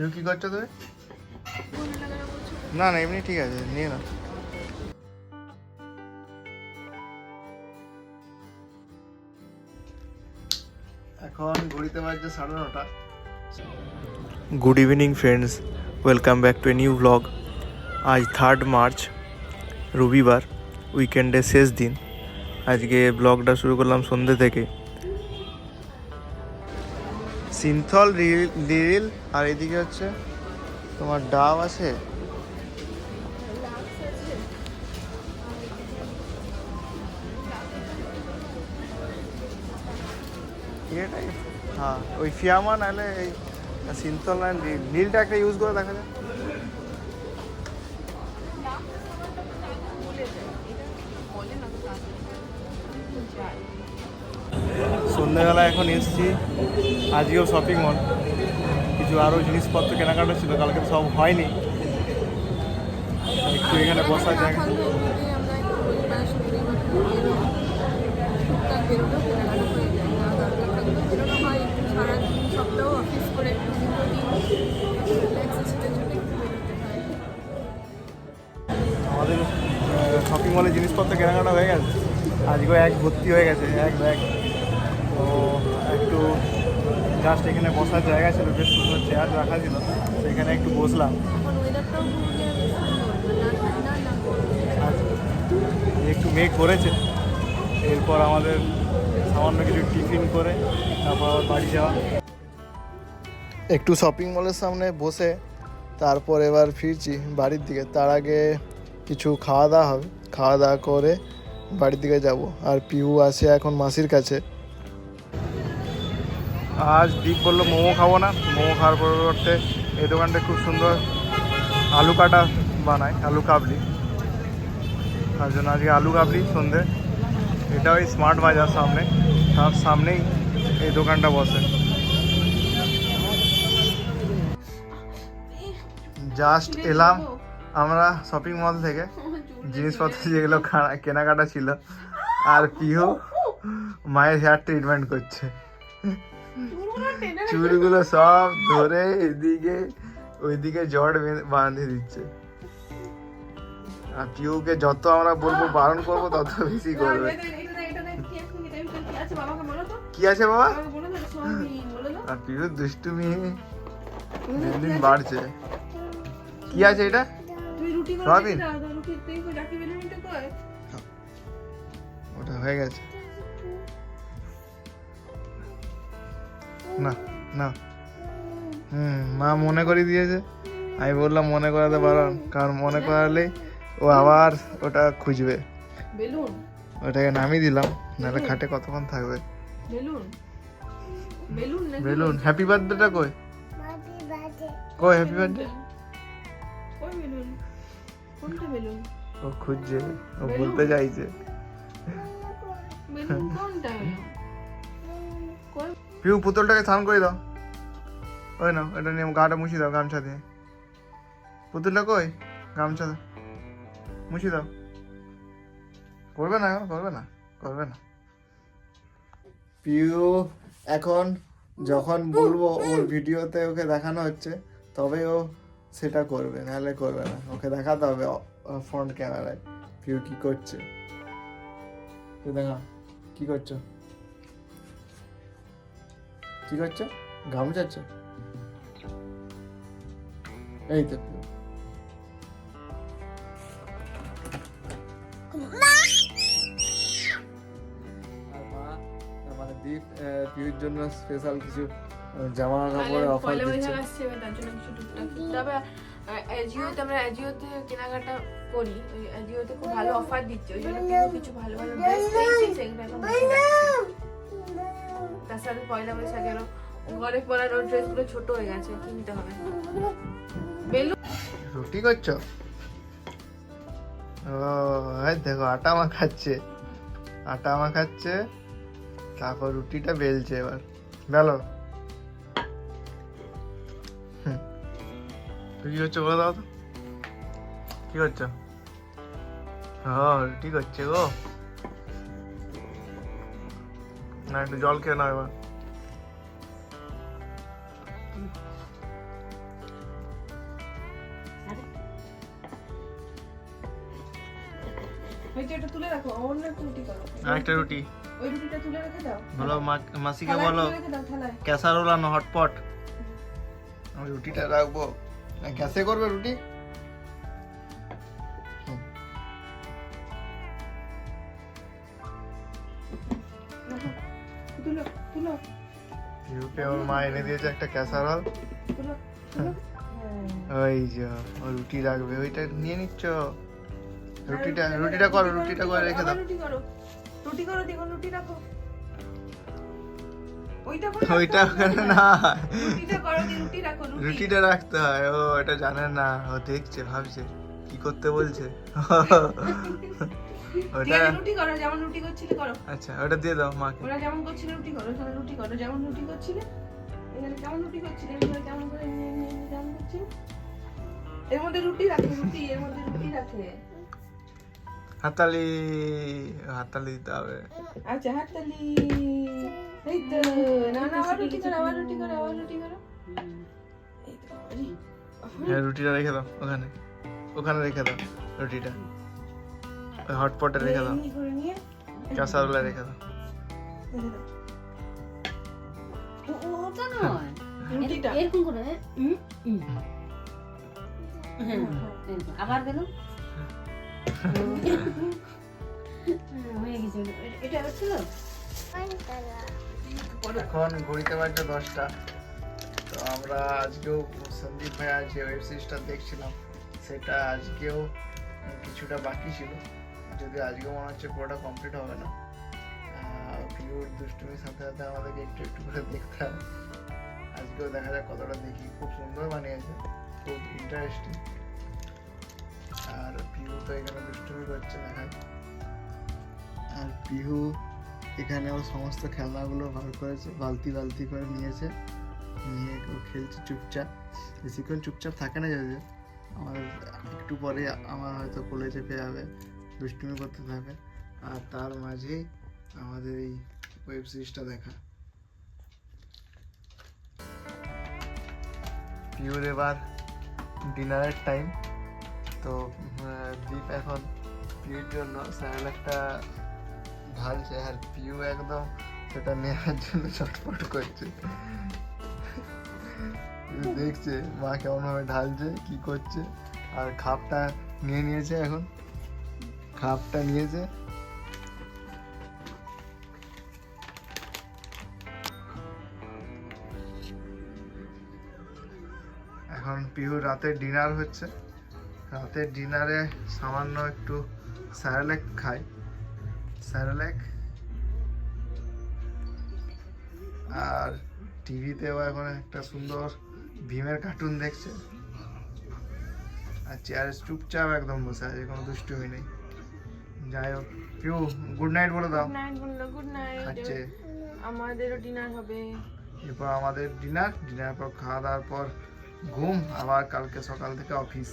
তুমি কি করছো তুমি? না না এমনি ঠিক আছে, নিয়ে না। এখন ঘড়িতে বাজছে 9:30। Good evening friends, welcome back to a new blog. আজ 3 মার্চ, রবিবার, উইকেন্ডের শেষ দিন। আজকে ব্লগটা শুরু করলাম সন্ধ্যে থেকে। সিনথল লিরিল আর এদিকে হচ্ছে তোমার ডাব আছে। এটাই হ্যাঁ, ওই ফিয়ামা নাহলে এই সিনথল না নীলটা একটা ইউজ করে দেখা যায়। সন্ধ্যেবেলা এখন এসছি, আজকেও শপিং মল, কিছু আরও জিনিসপত্র কেনাকাটা ছিল, কালকে সব হয়নি। একটু এখানে বসার জায়গা। আমাদের শপিং মলে জিনিসপত্র কেনাকাটা হয়ে গেছে, আজকেও এক ভর্তি হয়ে গেছে, এক ব্যাগ। তো একটু জাস্ট এখানে বসার জায়গা ছিল, বেশ সুন্দর চেয়ার রাখা ছিল, সেখানে একটু বসলাম। একটু মেঘ করেছে, এরপর আমাদের সামান্য কিছু টিফিন করে তারপর আবার বাড়ি যাওয়া। একটু শপিং মলের সামনে বসে তারপর এবার ফিরছি বাড়ির দিকে। তার আগে কিছু খাওয়া দাওয়া হবে, খাওয়া দাওয়া করে বাড়ির দিকে যাব। আর পিউ আছে এখন মাসির কাছে। আজ দীপ বললো মোমো খাবো না, মোমো খাওয়ার পরিবর্তে এই দোকানটা খুব সুন্দর আলু কাটা বানায়, আলু কাবলি। তার জন্য আজকে আলু কাবলি সন্ধে। এটা ওই স্মার্ট বাজার সামনে, তার সামনেই এই দোকানটা বসে। জাস্ট এলাম আমরা শপিং মল থেকে, জিনিসপত্র যেগুলো কেনাকাটা ছিল, আর পিহু মায়ের হেয়ার ট্রিটমেন্ট করছে। চুলগুলো সব ধরে এদিকে ওইদিকে জট বাঁধে দিচ্ছে। আর পিহুকে যত আমরা বলবো বারণ করবো তত বেশি করবে। কি আছে বাবা? আর পিহু দুষ্টুমি দিন বাড়ছে। কি আছে এটা? সয়াবিন? ওটা হয়ে গেছে। না না, মা মনে করিয়ে দিয়েছে। আমি বললাম মনে করাতে পারো, কারণ মনে করালেই ও আবার ওটা খুঁজবে। ওটাকে নামিয়ে দিলাম, নাহলে খাটে কতক্ষণ থাকবে। বেলুন। হ্যাপি বার্থডেটা কই? কই হ্যাপি বার্থডে? ও খুঁজছে, ও বলতে চাইছে। পিউ পুতুলটাকে স্নান করে দাও। ওই না, এটা নিয়ে গাটা মুছি দাও গামছা দিয়ে। পুতুলটা কই? গামছা দাও, মুছি দাও। করবে না এখন, করবে না। পিউ এখন যখন বলবো ওর ভিডিওতে ওকে দেখানো হচ্ছে তবে ও সেটা করবে, নাহলে করবে না। ওকে দেখাতে হবে ফ্রন্ট ক্যামেরায় পিউ কি করছে। দেখা কি করছো, কি করছো? গামছাচ্ছ? এই তো পিউ। মানে দীপ পিউর জন্য স্পেশাল কিছু জামা কাপড়ের অফার দিচ্ছে। তার জন্য কিছু টুকটাক তবে অ্যাজিওতে আমরা অ্যাজিওতে কেনাকাটা করি, ওই অ্যাজিওতে খুব ভালো অফার দিচ্ছে, ওই জন্য কিছু ভালো ভালো ড্রেস পেয়েছি, সেগুলো এখন দেখে যাচ্ছি। তার সাথে পয়লা বৈশাখেরও ঘরে পরার ওর ড্রেসগুলো ছোট হয়ে গেছে, কিনতে হবে। বেলুন রুটি করছো? ও দেখো আটা মাখাচ্ছে, তারপর রুটিটা বেলছে। এবার বেলো। কি হচ্ছে বলে দাও তো, কি হচ্ছে? রুটি করছে গো। না একটু জল খেয়ে নাও এবার। হয়তো এটা তুলে রাখো, অন্য একটা রুটি করো। আরেকটা রুটি ওই রুটিটা তুলে রেখে দাও। বলো মাসিকে থালায় বলো তুলে রেখে দাও, থালায়। ক্যাসারোল আনো হটপট। আমি রুটিটা রাখবো না, গ্যাসে করবে রুটি? রাখো। তুলো তুলো ইউকে ওর মা এনে দিয়েছে একটা ক্যাসারোল। তুলো তুলো। ওই যে ও রুটি রাখবে, ওইটা নিয়ে নিচ্ছ। রুটিটা করো, রুটিটা করে রেখে দাও। আবার রুটি করো, রুটি করো, দেখো রুটি রাখো। ওইটা করে ওইটা রাখো, ওখানে না, রুটিটা করো, দিয়ে রুটি রাখো, রুটি। রুটিটা রাখতে হয়। ও এটা জানে না, ও দেখছে, ভাবছে কি করতে বলছে। ঠিক ওটা আছে, রুটি করো, যেমন রুটি করছিলে করো। আচ্ছা, ওটা দিয়ে দাও মাকে। ওরা যেমন করছিল রুটি করো, এখানে রুটি করো, যেমন রুটি করছিলে। এখানে কেমন রুটি করছিলে, এখানে কেমন করে নিয়ে নিয়ে নিয়ে যেমন করছিলে। এর মধ্যে রুটি রাখে, রুটি এর মধ্যে রুটি রাখে। হাততালি, হাততালি দিতে হবে। আচ্ছা, হাততালি। এই তো, না না, আবার রুটি করো, আবার রুটি করো, আবার রুটি করো। এই তো, হ্যাঁ, রুটিটা রেখে দাও ওখানে, ওখানে রেখে দাও রুটিটা, ওই হটপটে রেখে দাও, এমনি করে নিয়ে ক্যাসারোলে রেখে দাও। রেখে দাও। ওটা নয়, রুটিটা। এরকম করে এরকম। আবার গেল হয়ে গেছে। এটা হচ্ছিল এখন ঘড়িতে বাজছে 10টা। তো আমরা আজকেও সন্দীপ ভাইয়া যে ওয়েব সিরিজটা দেখছিলাম, সেটা আজকেও কিছুটা বাকি ছিল, যদি আজকেও মনে হচ্ছে পুরোটা কমপ্লিট হবে না। ভিউর দুষ্টুমির সাথে সাথে আমাদেরকে একটু একটু করে দেখতে হবে। আজকেও দেখা যাক কতটা দেখি। খুব সুন্দর বানিয়েছে, খুব ইন্টারেস্টিং। আর পিহু তো এখানে দুষ্টুমি করছে দেখায়। আর পিহু এখানে ও সমস্ত খেলনাগুলো বার করেছে, বালতি বালতি করে নিয়েছে, নিয়ে ও খেলছে চুপচাপ। বেশিক্ষণ চুপচাপ থাকে না, যদি আমার একটু পরে আমার হয়তো কোলে চেপে যাবে, দুষ্টুমি করতে থাকবে। আর তার মাঝেই আমাদের এই ওয়েব সিরিজটা দেখা। পিউর এবার ডিনারের টাইম। তো দীপ এখন পিউর জন্য স্যালাডটা ঢালছে, আর পিউ একদম সেটা নেওয়ার জন্য ছটফট করছে। পিউ দেখছে মা কেমন ভাবে ঢালছে, কি করছে। আর খাপটা নিয়ে নিয়েছে, এখন খাপটা নিয়েছে। এখন পিহুর রাতের ডিনার হচ্ছে। রাতের ডিনারে সামান্য একটু স্যারেলেক খাই, স্যারেলেক। আর টিভিতেও এখন একটা সুন্দর ভীমের কার্টুন দেখছে। আর চেয়ারে চুপচাপ একদম বসে আছে, কোনো দুষ্টুমি নেই। যাই হোক, পিউ গুড নাইট বলে দাও। গুড নাইট বললো, গুড নাইট। খাচ্ছে। আমাদেরও ডিনার হবে। এরপর আমাদের ডিনার, ডিনার পর খাওয়া দাওয়ার পর ঘুম, আবার কালকে সকাল থেকে অফিস।